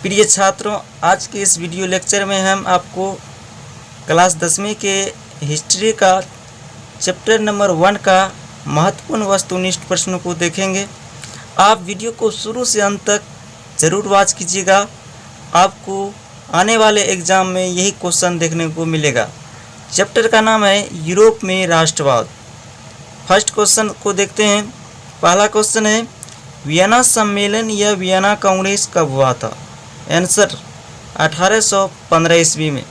प्रिय छात्रों, आज के इस वीडियो लेक्चर में हम आपको क्लास 10वीं के हिस्ट्री का चैप्टर नंबर 1 का महत्वपूर्ण वस्तुनिष्ठ प्रश्नों को देखेंगे। आप वीडियो को शुरू से अंत तक ज़रूर वॉच कीजिएगा। आपको आने वाले एग्ज़ाम में यही क्वेश्चन देखने को मिलेगा। चैप्टर का नाम है यूरोप में राष्ट्रवाद। फर्स्ट क्वेश्चन को देखते हैं। पहला क्वेश्चन है, वियना सम्मेलन या वियना कांग्रेस कब हुआ था? आंसर 1815 ईस्वी में।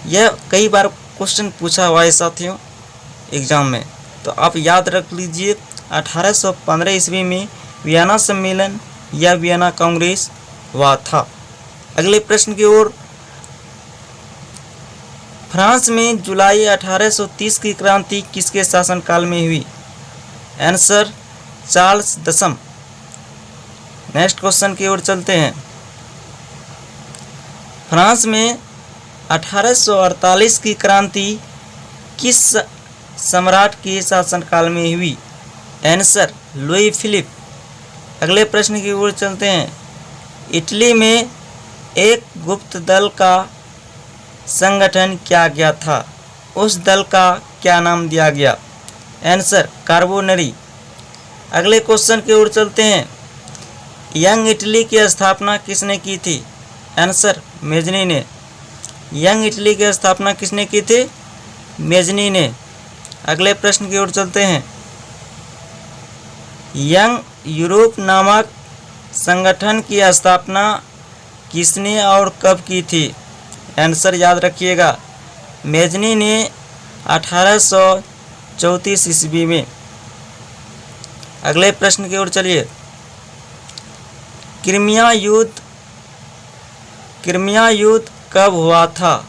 यह कई बार क्वेश्चन पूछा हुआ है साथियों एग्ज़ाम में, तो आप याद रख लीजिए 1815 ईस्वी में वियना सम्मेलन या वियना कांग्रेस हुआ था। अगले प्रश्न की ओर, फ्रांस में जुलाई 1830 की क्रांति किसके शासनकाल में हुई? आंसर चार्ल्स दशम। नेक्स्ट क्वेश्चन की ओर चलते हैं। फ्रांस में 1848 की क्रांति किस सम्राट के शासनकाल में हुई? Answer Louis Philippe. अगले प्रश्न की ओर चलते हैं। इटली में एक गुप्त दल का संगठन किया गया था, उस दल का क्या नाम दिया गया? Answer Carbonari. अगले क्वेश्चन की ओर चलते हैं। यंग इटली की स्थापना किसने की थी? आंसर मेजनी ने। यंग इटली की स्थापना किसने की थी? मेजनी ने। अगले प्रश्न की ओर चलते हैं। यंग यूरोप नामक संगठन की स्थापना किसने और कब की थी? आंसर याद रखिएगा, मेजनी ने 1834 ईस्वी में। अगले प्रश्न की ओर चलिए। क्रीमिया युद्ध कब हुआ था?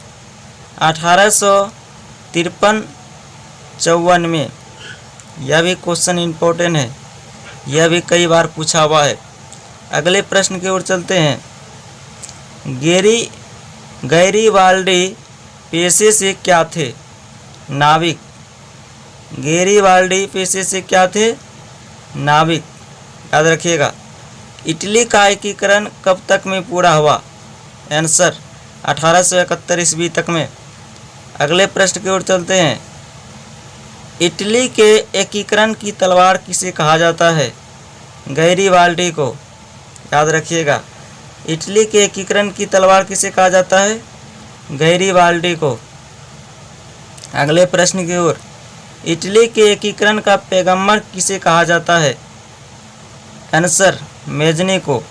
1853-54 में। यह भी क्वेश्चन इम्पोर्टेंट है, यह भी कई बार पूछा हुआ है। अगले प्रश्न की ओर चलते हैं। गैरीबाल्डी पेशे से क्या थे? नाविक। गैरीबाल्डी पेशे से क्या थे? नाविक। याद रखिएगा। इटली का एकीकरण कब तक में पूरा हुआ? आंसर 1871 ईस्वी तक में। अगले प्रश्न की ओर चलते हैं। इटली के एकीकरण की तलवार किसे कहा जाता है? गैरीबाल्डी को। याद रखिएगा, इटली के एकीकरण की तलवार किसे कहा जाता है? गैरीबाल्डी को। अगले प्रश्न की ओर। इटली के एकीकरण का पैगंबर किसे कहा जाता है? आंसर मेजनी को।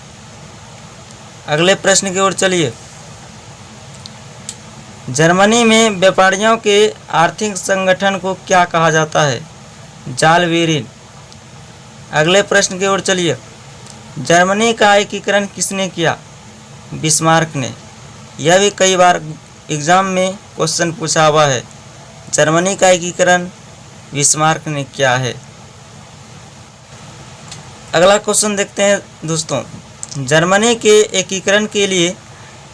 अगले प्रश्न की ओर चलिए। जर्मनी में व्यापारियों के आर्थिक संगठन को क्या कहा जाता है? जालवेरिन। अगले प्रश्न की ओर चलिए। जर्मनी का एकीकरण किसने किया? बिस्मार्क ने। यह भी कई बार एग्जाम में क्वेश्चन पूछा हुआ है। जर्मनी का एकीकरण बिस्मार्क ने किया है। अगला क्वेश्चन देखते हैं दोस्तों। जर्मनी के एकीकरण के लिए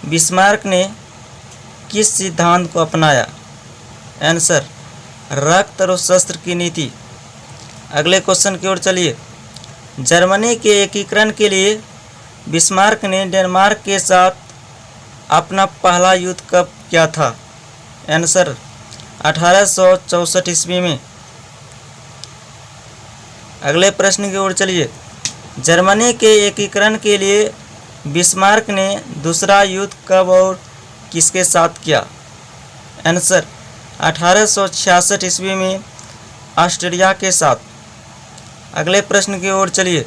बिस्मार्क ने किस सिद्धांत को अपनाया? आंसर रक्त और शस्त्र की नीति। अगले क्वेश्चन की ओर चलिए। जर्मनी के एकीकरण के लिए बिस्मार्क ने डेनमार्क के साथ अपना पहला युद्ध कब किया था? आंसर 1864 ईस्वी में। अगले प्रश्न की ओर चलिए। जर्मनी के एकीकरण के लिए बिस्मार्क ने दूसरा युद्ध कब और किसके साथ किया? आंसर 1866 ईस्वी में ऑस्ट्रिया के साथ। अगले प्रश्न की ओर चलिए।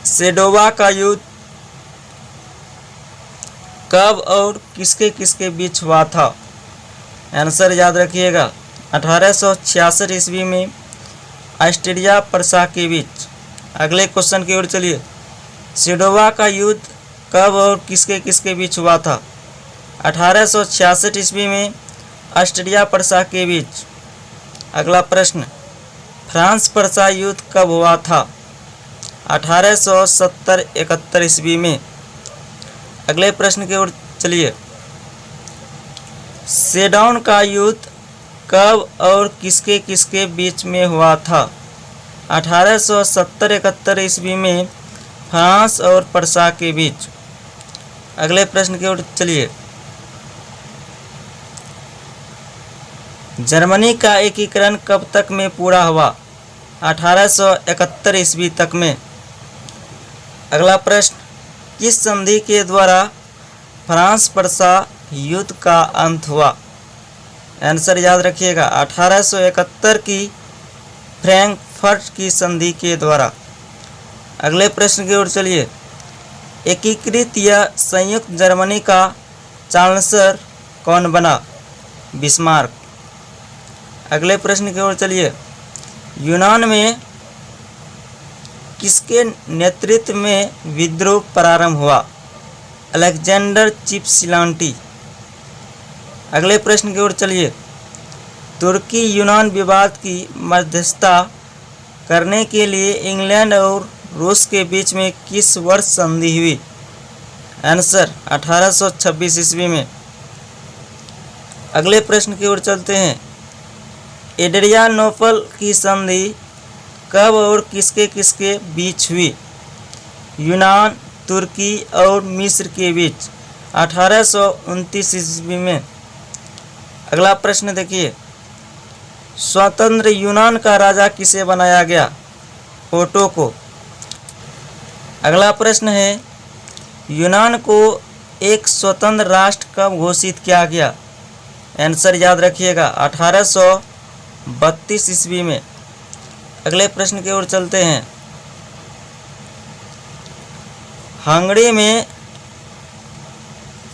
सेडोवा का युद्ध कब और किसके किसके बीच हुआ था? आंसर याद रखिएगा, 1866 ईस्वी में ऑस्ट्रिया प्रशा के बीच। अगले क्वेश्चन की ओर चलिए। सेडोवा का युद्ध कब और किसके किसके बीच हुआ था? 1866 ईस्वी में ऑस्ट्रिया प्रशा के बीच। अगला प्रश्न। फ्रांस प्रशा युद्ध कब हुआ था? 1870-71 ईस्वी में। अगले प्रश्न की ओर चलिए। सेडौन का युद्ध कब और किसके किसके बीच में हुआ था? 1870-71 ईस्वी में फ्रांस और प्रशा के बीच। अगले प्रश्न की ओर चलिए। जर्मनी का एकीकरण कब तक में पूरा हुआ? 1871 ईस्वी तक में। अगला प्रश्न, किस संधि के द्वारा फ्रांस प्रसा युद्ध का अंत हुआ? आंसर याद रखिएगा, 1871 की फ्रैंकफर्ट की संधि के द्वारा। अगले प्रश्न की ओर चलिए। एकीकृत या संयुक्त जर्मनी का चांसलर कौन बना? बिस्मार्क। अगले प्रश्न की ओर चलिए। यूनान में किसके नेतृत्व में विद्रोह प्रारंभ हुआ? अलेक्जेंडर चिपसिलांटी। अगले प्रश्न की ओर चलिए। तुर्की यूनान विवाद की मध्यस्थता करने के लिए इंग्लैंड और रूस के बीच में किस वर्ष संधि हुई? आंसर 1826 ईस्वी में। अगले प्रश्न की ओर चलते हैं। एड्रियानोपल की संधि कब और किसके किसके बीच हुई? यूनान, तुर्की और मिस्र के बीच 1829 ईस्वी में। अगला प्रश्न देखिए। स्वतंत्र यूनान का राजा किसे बनाया गया? ओटो को। अगला प्रश्न है, यूनान को एक स्वतंत्र राष्ट्र कब घोषित किया गया? आंसर याद रखिएगा, 1832 ईस्वी में। अगले प्रश्न की ओर चलते हैं।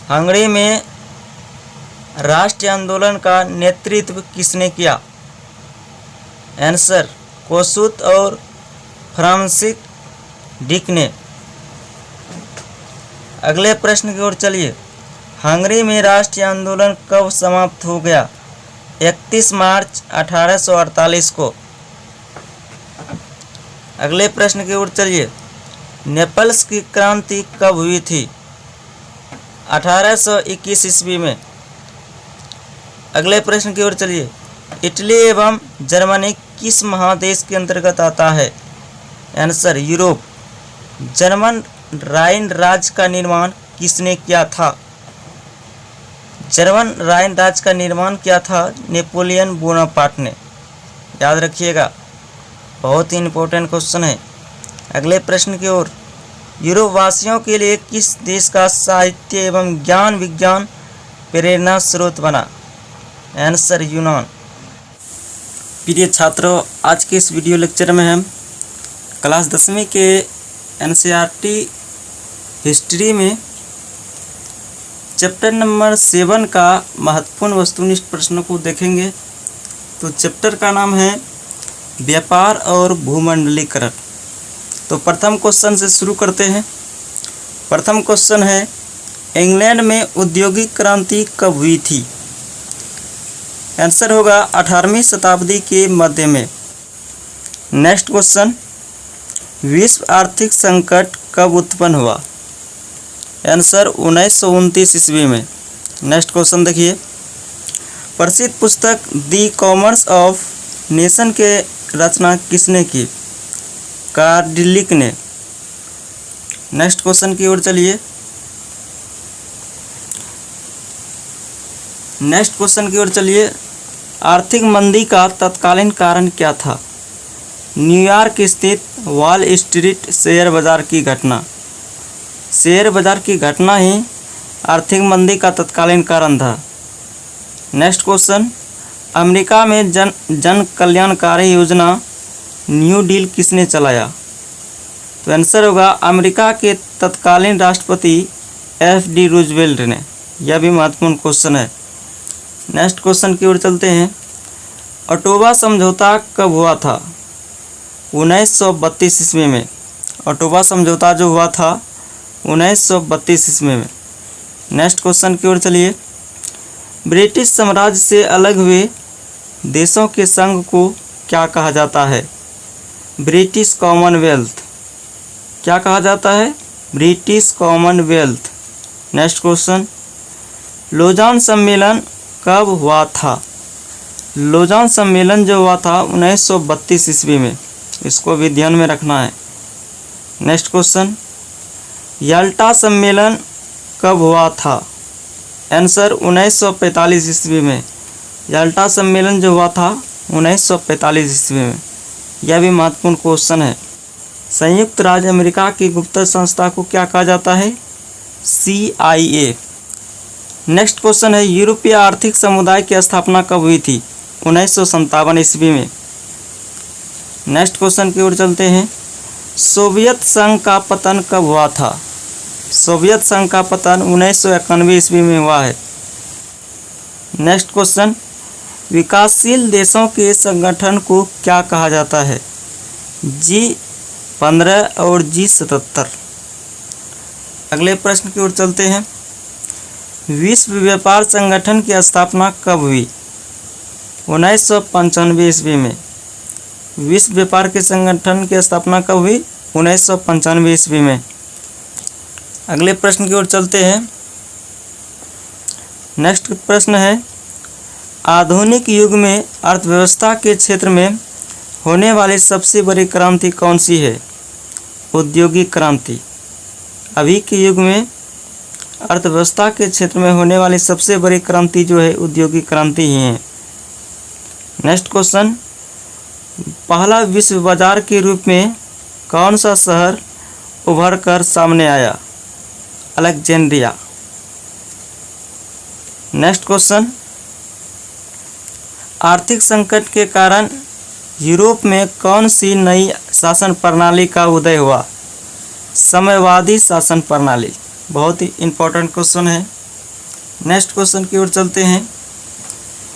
हंगरी में राष्ट्रीय आंदोलन का नेतृत्व किसने किया? आंसर कोसुत और फ्रांसिस डिक ने। अगले प्रश्न की ओर चलिए। हंगरी में राष्ट्रीय आंदोलन कब समाप्त हो गया? 31 मार्च 1848 को। अगले प्रश्न की ओर चलिए। नेपल्स की क्रांति कब हुई थी? 1821 ईस्वी में। अगले प्रश्न की ओर चलिए। इटली एवं जर्मनी किस महादेश के अंतर्गत आता है? Answer Europe. जर्मन राइन राज्य का निर्माण किसने किया था? जर्मन राइन राज्य का निर्माण किया था नेपोलियन बोनापार्ट ने। याद रखिएगा, बहुत ही इंपॉर्टेंट क्वेश्चन है। अगले प्रश्न की ओर। यूरोप वासियों के लिए किस देश का साहित्य एवं ज्ञान विज्ञान प्रेरणा स्रोत बना? आंसर यूनान। प्रिय छात्रों, आज के इस वीडियो लेक्चर में हम क्लास 10वीं के एनसीईआरटी हिस्ट्री में चैप्टर नंबर 7 का महत्वपूर्ण वस्तुनिष्ठ प्रश्नों को देखेंगे। तो चैप्टर का नाम है व्यापार और भूमंडलीकरण। तो प्रथम क्वेश्चन से शुरू करते हैं। प्रथम क्वेश्चन है, इंग्लैंड में औद्योगिक क्रांति कब हुई थी? आंसर होगा 18वीं शताब्दी के मध्य में। नेक्स्ट क्वेश्चन, विश्व आर्थिक संकट कब उत्पन्न हुआ? आंसर 1929 ईस्वी में। नेक्स्ट क्वेश्चन देखिए। प्रसिद्ध पुस्तक दी कॉमर्स ऑफ नेशन के रचना किसने की? कार्डिलिक ने। नेक्स्ट क्वेश्चन की ओर चलिए। नेक्स्ट क्वेश्चन की ओर चलिए। आर्थिक मंदी का तत्कालीन कारण क्या था? न्यूयॉर्क स्थित वॉल स्ट्रीट शेयर बाजार की घटना। शेयर बाजार की घटना ही आर्थिक मंदी का तत्कालीन कारण था। नेक्स्ट क्वेश्चन, अमेरिका में जन कल्याणकारी योजना न्यू डील किसने चलाया? तो आंसर होगा अमेरिका के तत्कालीन राष्ट्रपति एफ.डी. रूजवेल्ट ने। यह भी महत्वपूर्ण क्वेश्चन है। नेक्स्ट क्वेश्चन की ओर चलते हैं। ऑटोवा समझौता कब हुआ था? 1932 ईस्वी में। ऑटोवा समझौता जो हुआ था 1932 ईस्वी में। नेक्स्ट क्वेश्चन की ओर चलिए। ब्रिटिश साम्राज्य से अलग हुए देशों के संघ को क्या कहा जाता है? British Commonwealth. क्या कहा जाता है? British Commonwealth. नेक्स्ट क्वेश्चन, लोजान सम्मेलन कब हुआ था? लोजान सम्मेलन जो हुआ था 1932 ईस्वी में। इसको भी ध्यान में रखना है। नेक्स्ट क्वेश्चन, याल्टा सम्मेलन कब हुआ था? आंसर 1945 ईस्वी में। याल्टा सम्मेलन जो हुआ था 1945 ईस्वी में। यह भी महत्वपूर्ण क्वेश्चन है। संयुक्त राज्य अमेरिका की गुप्तचर संस्था को क्या कहा जाता है? CIA। नेक्स्ट क्वेश्चन है, यूरोपीय आर्थिक समुदाय की स्थापना कब हुई थी? 1957 ईस्वी में। नेक्स्ट क्वेश्चन की ओर चलते हैं, सोवियत संघ का पतन कब हुआ था? सोवियत संघ का पतन 1991 ईस्वी में हुआ है। नेक्स्ट क्वेश्चन, विकासशील देशों के संगठन को क्या कहा जाता है? G15 और G77। अगले प्रश्न की ओर चलते हैं, विश्व व्यापार संगठन की स्थापना कब हुई? 1995 ईस्वी में। विश्व व्यापार के संगठन की स्थापना कब हुई? 1995 ईस्वी में। अगले प्रश्न की ओर चलते हैं। नेक्स्ट प्रश्न है, आधुनिक युग में अर्थव्यवस्था के क्षेत्र में होने वाली सबसे बड़ी क्रांति कौन सी है? औद्योगिक क्रांति। अभी के युग में अर्थव्यवस्था के क्षेत्र में होने वाली सबसे बड़ी क्रांति जो है औद्योगिक क्रांति ही है। नेक्स्ट क्वेश्चन, पहला विश्व बाजार के रूप में कौन सा शहर उभर कर सामने आया? अलेक्जेंड्रिया। नेक्स्ट क्वेश्चन, आर्थिक संकट के कारण यूरोप में कौन सी नई शासन प्रणाली का उदय हुआ? साम्यवादी शासन प्रणाली। बहुत ही इम्पोर्टेंट क्वेश्चन है। नेक्स्ट क्वेश्चन की ओर चलते हैं,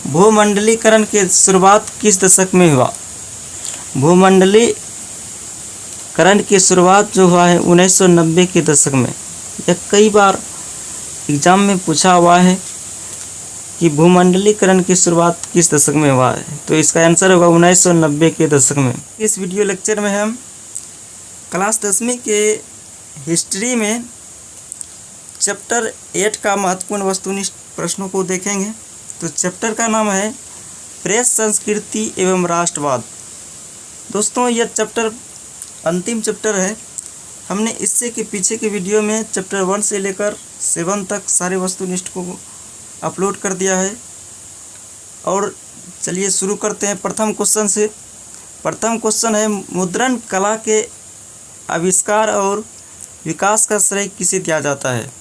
भूमंडलीकरण की शुरुआत किस दशक में हुआ? भूमंडलीकरण की शुरुआत जो हुआ है 1990 के दशक में। यह कई बार एग्जाम में पूछा हुआ है कि भूमंडलीकरण की शुरुआत किस दशक में हुआ है, तो इसका आंसर होगा 1990 के दशक में। इस वीडियो लेक्चर में हम क्लास 10वीं के हिस्ट्री में चैप्टर 8 का महत्वपूर्ण वस्तुनिष्ठ प्रश्नों को देखेंगे। तो चैप्टर का नाम है प्रेस संस्कृति एवं राष्ट्रवाद। दोस्तों, यह चैप्टर अंतिम चैप्टर है। हमने इससे के पीछे के वीडियो में चैप्टर 1 से लेकर 7 तक सारे वस्तुनिष्ठ को अपलोड कर दिया है। और चलिए शुरू करते हैं प्रथम क्वेश्चन से। प्रथम क्वेश्चन है, मुद्रण कला के आविष्कार और विकास का श्रेय किसे दिया जाता है?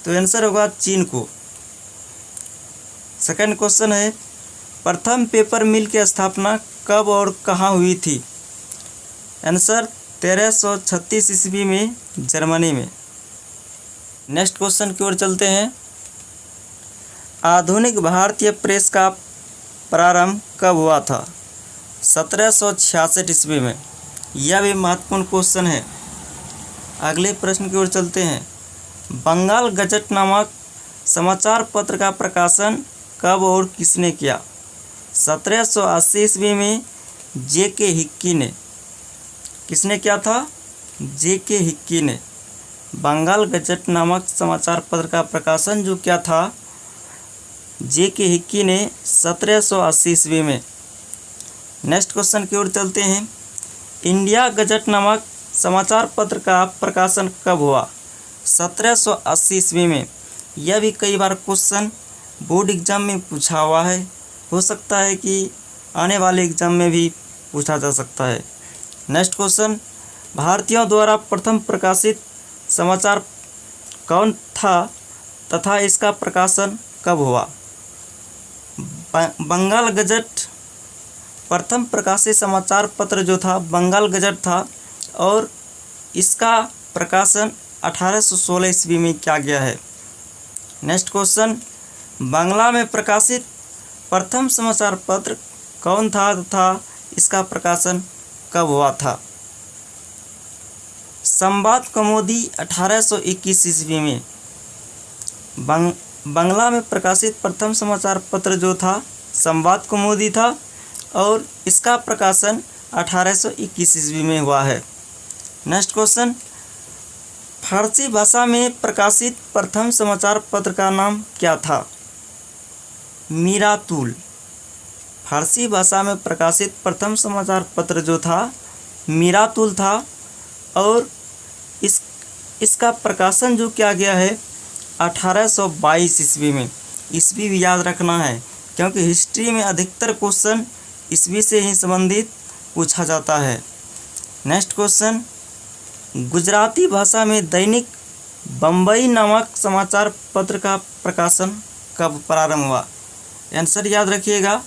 तो आंसर होगा चीन को। सेकंड क्वेश्चन है, प्रथम पेपर मिल की स्थापना कब और कहाँ हुई थी? आंसर 1336 ईस्वी में जर्मनी में। नेक्स्ट क्वेश्चन की ओर चलते हैं, आधुनिक भारतीय प्रेस का प्रारंभ कब हुआ था? 1766 ईस्वी में। यह भी महत्वपूर्ण क्वेश्चन है। अगले प्रश्न की ओर चलते हैं, बंगाल गजट नामक समाचार पत्र का प्रकाशन कब और किसने किया? 1780 ईस्वी में J.K. हिक्की ने। किसने किया था? J.K. हिक्की ने। बंगाल गजट नामक समाचार पत्र का प्रकाशन जो किया था J.K. हिक्की ने 1780 ईस्वी में। नेक्स्ट क्वेश्चन की ओर चलते हैं, इंडिया गजट नामक समाचार पत्र का प्रकाशन कब हुआ? 1780 ईस्वी में। यह भी कई बार क्वेश्चन बोर्ड एग्जाम में पूछा हुआ है। हो सकता है कि आने वाले एग्जाम में भी पूछा जा सकता है। नेक्स्ट क्वेश्चन, भारतीयों द्वारा प्रथम प्रकाशित समाचार कौन था तथा इसका प्रकाशन कब हुआ? बंगाल गजट प्रथम प्रकाशित समाचार पत्र जो था बंगाल गजट था और इसका प्रकाशन 1816 ईस्वी में किया गया है। नेक्स्ट क्वेश्चन, बांग्ला में प्रकाशित प्रथम समाचार पत्र कौन था तथा इसका प्रकाशन कब हुआ था? संवाद कौमुदी 1821 ईस्वी में। बांग्ला में प्रकाशित प्रथम समाचार पत्र जो था संवाद कौमुदी था और इसका प्रकाशन 1821 ईस्वी में हुआ है। नेक्स्ट क्वेश्चन, फारसी भाषा में प्रकाशित प्रथम समाचार पत्र का नाम क्या था? मीरातुल। फारसी भाषा में प्रकाशित प्रथम समाचार पत्र जो था मीरातुल था और इसका प्रकाशन जो किया गया है 1822 ईस्वी में। ईस्वी भी याद रखना है क्योंकि हिस्ट्री में अधिकतर क्वेश्चन ईस्वी से ही संबंधित पूछा जाता है। नेक्स्ट क्वेश्चन, गुजराती भाषा में दैनिक बम्बई नामक समाचार पत्र का प्रकाशन कब प्रारंभ हुआ? आंसर याद रखिएगा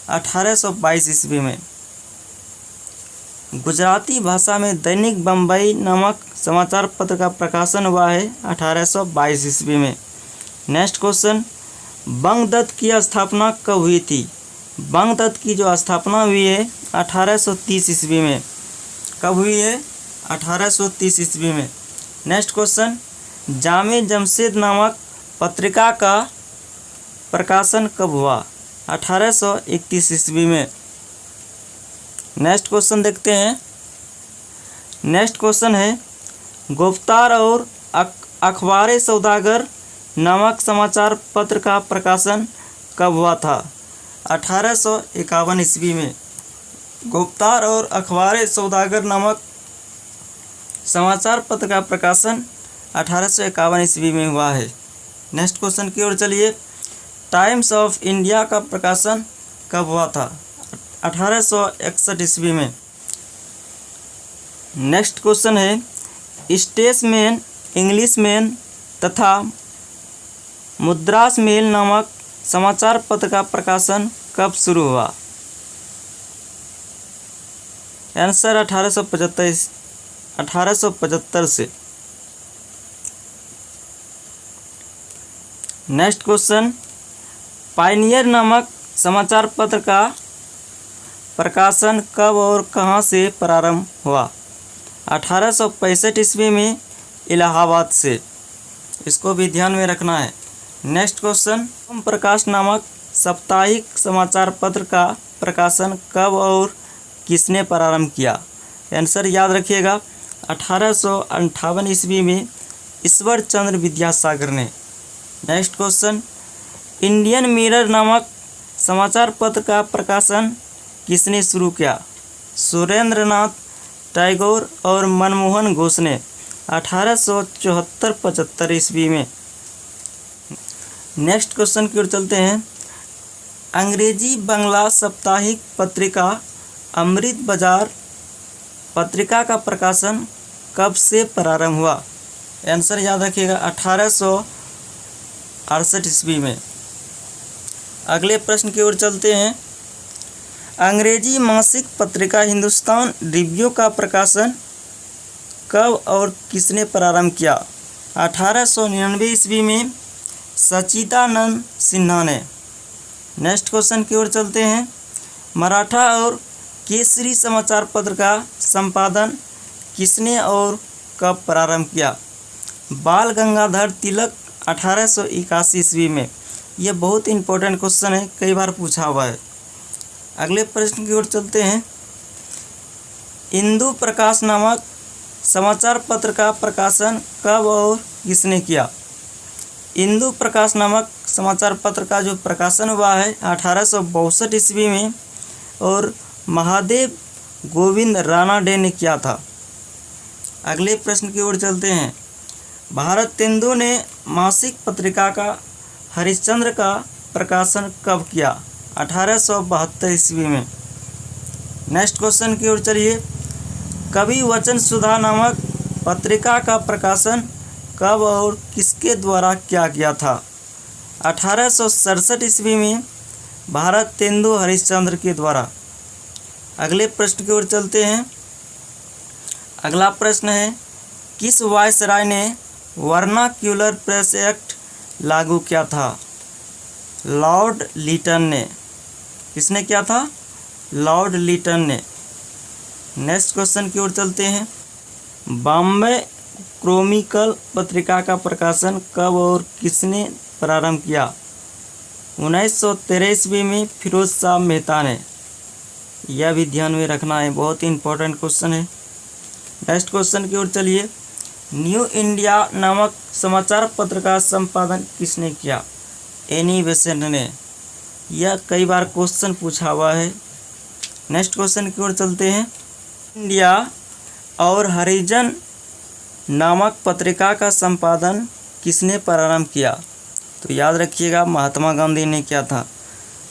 1822 ईस्वी में। गुजराती भाषा में दैनिक बम्बई नामक समाचार पत्र का प्रकाशन हुआ है 1822 ईस्वी में। नेक्स्ट क्वेश्चन, बंगदत्त की स्थापना कब हुई थी? बंगदत्त की जो स्थापना हुई है 1830 ईस्वी में। कब हुई है? 1830 ईस्वी में। नेक्स्ट क्वेश्चन, जामे जमशेद नामक पत्रिका का प्रकाशन कब हुआ? 1831 ईस्वी में। नेक्स्ट क्वेश्चन देखते हैं। नेक्स्ट क्वेश्चन है, गुफ्तार और अखबार सौदागर नामक समाचार पत्र का प्रकाशन कब हुआ था? 1851 ईस्वी में। गुफ्तार और अखबार सौदागर नामक समाचार पत्र का प्रकाशन 1851 ईस्वी में हुआ है। नेक्स्ट क्वेश्चन की ओर चलिए। टाइम्स ऑफ इंडिया का प्रकाशन कब हुआ था? 1861 ईस्वी में। नेक्स्ट क्वेश्चन है, स्टेट्समैन, इंग्लिशमैन तथा मद्रास मेल नामक समाचार पत्र का प्रकाशन कब शुरू हुआ? आंसर 1875 से। नेक्स्ट क्वेश्चन, पायनियर नामक समाचार पत्र का प्रकाशन कब और कहां से प्रारंभ हुआ? 1865 ईस्वी में इलाहाबाद से। इसको भी ध्यान में रखना है। नेक्स्ट क्वेश्चन, ओम प्रकाश नामक साप्ताहिक समाचार पत्र का प्रकाशन कब और किसने प्रारंभ किया? आंसर याद रखिएगा 1858 ईस्वी में ईश्वर चंद्र विद्यासागर ने। नेक्स्ट क्वेश्चन, इंडियन मिरर नामक समाचार पत्र का प्रकाशन किसने शुरू किया? सुरेंद्रनाथ टैगोर और मनमोहन घोष ने 1874-75 ईस्वी में। नेक्स्ट क्वेश्चन की ओर चलते हैं। अंग्रेजी बांग्ला साप्ताहिक पत्रिका अमृत बाजार पत्रिका का प्रकाशन कब से प्रारंभ हुआ? आंसर याद रखिएगा 1868 ईस्वी में। अगले प्रश्न की ओर चलते हैं। अंग्रेजी मासिक पत्रिका हिंदुस्तान रिव्यू का प्रकाशन कब और किसने प्रारंभ किया? 1899 ईस्वी में सच्चिदानंद सिन्हा ने। नेक्स्ट क्वेश्चन की ओर चलते हैं। मराठा और केसरी समाचार पत्र का संपादन किसने और कब प्रारंभ किया? बाल गंगाधर तिलक 1881 ईस्वी में। यह बहुत इंपॉर्टेंट क्वेश्चन है, कई बार पूछा हुआ है। अगले प्रश्न की ओर चलते हैं। इंदु प्रकाश नामक समाचार पत्र का प्रकाशन कब और किसने किया? इंदु प्रकाश नामक समाचार पत्र का जो प्रकाशन हुआ है 1862 ईस्वी में और महादेव गोविंद रानाडे ने किया था। अगले प्रश्न की ओर चलते हैं। भारतेंदु ने मासिक पत्रिका का हरिश्चंद्र का प्रकाशन कब किया? 1872 ईस्वी में। नेक्स्ट क्वेश्चन की ओर चलिए। कवि वचन सुधा नामक पत्रिका का प्रकाशन कब और किसके द्वारा किया गया था? 1867 ईस्वी में भारतेंदु हरिश्चंद्र के द्वारा। अगले प्रश्न की ओर चलते हैं। अगला प्रश्न है, किस वायसराय ने वर्नाक्यूलर प्रेस एक्ट लागू किया था? लॉर्ड लिटन ने। किसने किया था? लॉर्ड लिटन ने। नेक्स्ट क्वेश्चन की ओर चलते हैं। बॉम्बे क्रॉनिकल पत्रिका का प्रकाशन कब और किसने प्रारंभ किया? 1913 ईस्वी में फिरोज शाह मेहता ने। यह भी ध्यान में रखना है, बहुत ही इंपॉर्टेंट क्वेश्चन है। नेक्स्ट क्वेश्चन की ओर चलिए। न्यू इंडिया नामक समाचार पत्र का संपादन किसने किया? एनी बेसेंट ने। यह कई बार क्वेश्चन पूछा हुआ है। नेक्स्ट क्वेश्चन की ओर चलते हैं। इंडिया और हरिजन नामक पत्रिका का संपादन किसने प्रारंभ किया? तो याद रखिएगा महात्मा गांधी ने किया था।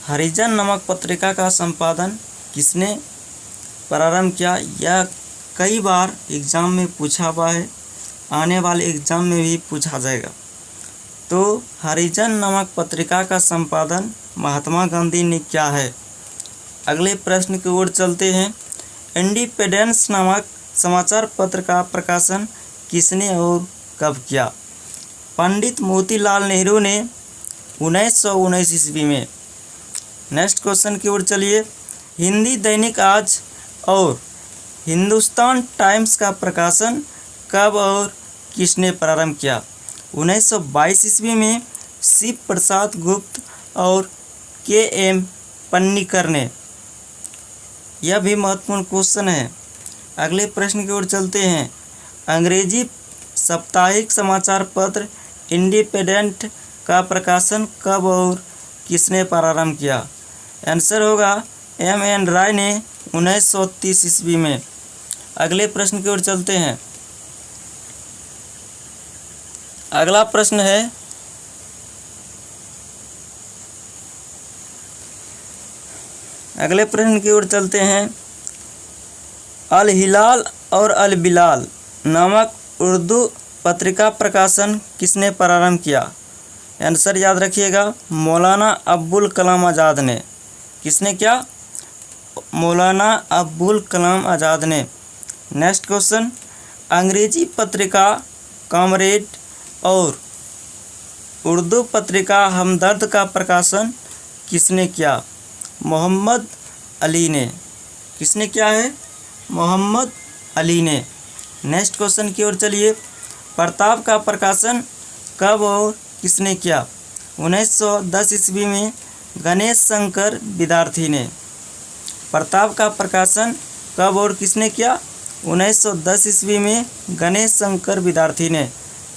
हरिजन नामक पत्रिका का संपादन किसने प्रारंभ किया? यह कई बार एग्ज़ाम में पूछा हुआ है, आने वाले एग्ज़ाम में भी पूछा जाएगा। तो हरिजन नामक पत्रिका का संपादन महात्मा गांधी ने किया है। अगले प्रश्न की ओर चलते हैं। इंडिपेंडेंस नामक समाचार पत्र का प्रकाशन किसने और कब किया? पंडित मोतीलाल नेहरू ने 1919 ईस्वी में। नेक्स्ट क्वेश्चन की ओर चलिए। हिंदी दैनिक आज और हिंदुस्तान टाइम्स का प्रकाशन कब और किसने प्रारंभ किया? 1922 ईस्वी में शिव प्रसाद गुप्त और के.एम. पन्नीकर ने। यह भी महत्वपूर्ण क्वेश्चन है। अगले प्रश्न की ओर चलते हैं। अंग्रेजी साप्ताहिक समाचार पत्र इंडिपेंडेंट का प्रकाशन कब और किसने प्रारंभ किया? आंसर होगा M.N. राय ने 1930 ईस्वी में। अगले प्रश्न की ओर चलते हैं। अगला प्रश्न है अगले प्रश्न की ओर चलते हैं। अल हिलाल और अल बिलाल नामक उर्दू पत्रिका प्रकाशन किसने प्रारंभ किया? आंसर याद रखिएगा मौलाना अब्बुल कलाम आज़ाद ने। किसने किया? मौलाना अब्बुल कलाम आज़ाद ने। Next question. अंग्रेजी पत्रिका कॉमरेड और उर्दू पत्रिका हमदर्द का प्रकाशन किसने किया? मोहम्मद अली ने। किसने किया है? मोहम्मद अली ने। नेक्स्ट क्वेश्चन की ओर चलिए। प्रताप का प्रकाशन कब और किसने किया? 1910 ईस्वी में गणेश शंकर विद्यार्थी ने। प्रताप का प्रकाशन कब और किसने किया? 1910 ईस्वी में गणेश शंकर विद्यार्थी ने।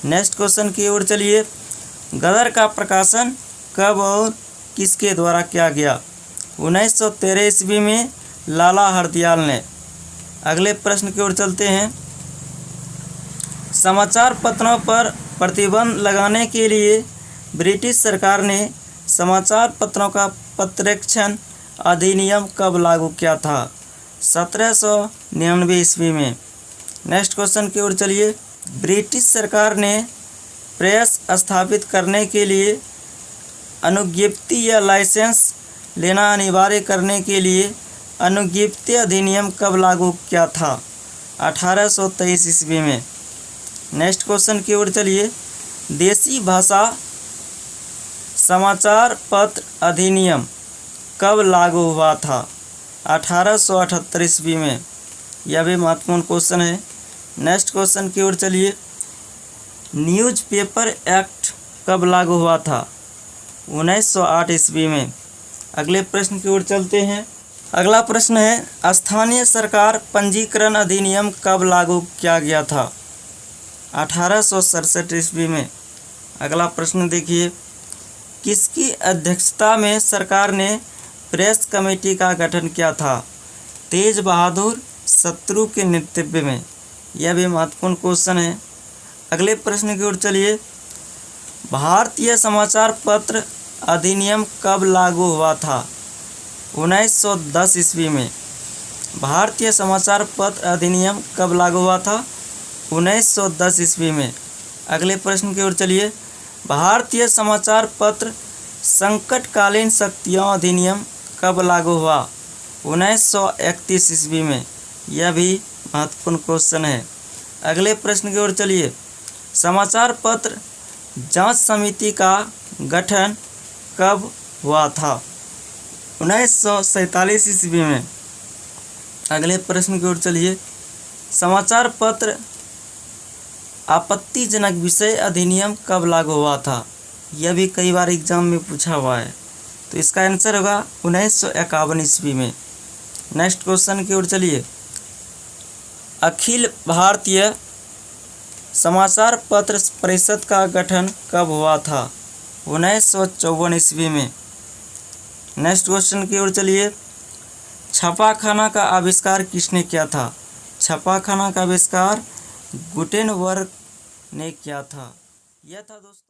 नेक्स्ट क्वेश्चन की ओर चलिए। गदर का प्रकाशन कब और किसके द्वारा किया गया? 1913 ईस्वी में लाला हरदयाल ने। अगले प्रश्न की ओर चलते हैं। समाचार पत्रों पर प्रतिबंध लगाने के लिए ब्रिटिश सरकार ने समाचार पत्रों का प्रत्यक्षण अधिनियम कब लागू किया था? 1799 ईस्वी में। नेक्स्ट क्वेश्चन की ओर चलिए। ब्रिटिश सरकार ने प्रेस स्थापित करने के लिए अनुज्ञप्ति या लाइसेंस लेना अनिवार्य करने के लिए अनुज्ञप्ति अधिनियम कब लागू किया था? 1823 ईस्वी में। नेक्स्ट क्वेश्चन की ओर चलिए। देसी भाषा समाचार पत्र अधिनियम कब लागू हुआ था? 1878 ईस्वी में। यह भी महत्वपूर्ण क्वेश्चन है। नेक्स्ट क्वेश्चन की ओर चलिए। न्यूज़पेपर एक्ट कब लागू हुआ था? 1908 ईस्वी में। अगले प्रश्न की ओर चलते हैं। अगला प्रश्न है स्थानीय सरकार पंजीकरण अधिनियम कब लागू किया गया था? 1867 ईस्वी में। अगला प्रश्न देखिए। किसकी अध्यक्षता में सरकार ने प्रेस कमेटी का गठन किया था? तेज बहादुर शत्रु के नेतृत्व में। यह भी महत्वपूर्ण क्वेश्चन है। अगले प्रश्न की ओर चलिए। भारतीय समाचार पत्र अधिनियम कब लागू हुआ था? 1910 ईस्वी में। भारतीय समाचार पत्र अधिनियम कब लागू हुआ था? 1910 ईस्वी में। अगले प्रश्न की ओर चलिए। भारतीय समाचार पत्र संकटकालीन शक्तियों अधिनियम कब लागू हुआ? 1931 ईस्वी में। यह भी महत्वपूर्ण क्वेश्चन है। अगले प्रश्न की ओर चलिए। समाचार पत्र जांच समिति का गठन कब हुआ था? 1947 ईस्वी में। अगले प्रश्न की ओर चलिए। समाचार पत्र आपत्तिजनक विषय अधिनियम कब लागू हुआ था? यह भी कई बार एग्जाम में पूछा हुआ है। तो इसका आंसर होगा 1951 ईस्वी में। नेक्स्ट क्वेश्चन की ओर चलिए। अखिल भारतीय समाचार पत्र परिषद का गठन कब हुआ था? 1954 ईस्वी में। नेक्स्ट क्वेश्चन की ओर चलिए। छापाखाना का आविष्कार किसने किया था? छापाखाना का आविष्कार गुटेनबर्ग ने किया था। यह था दोस्तों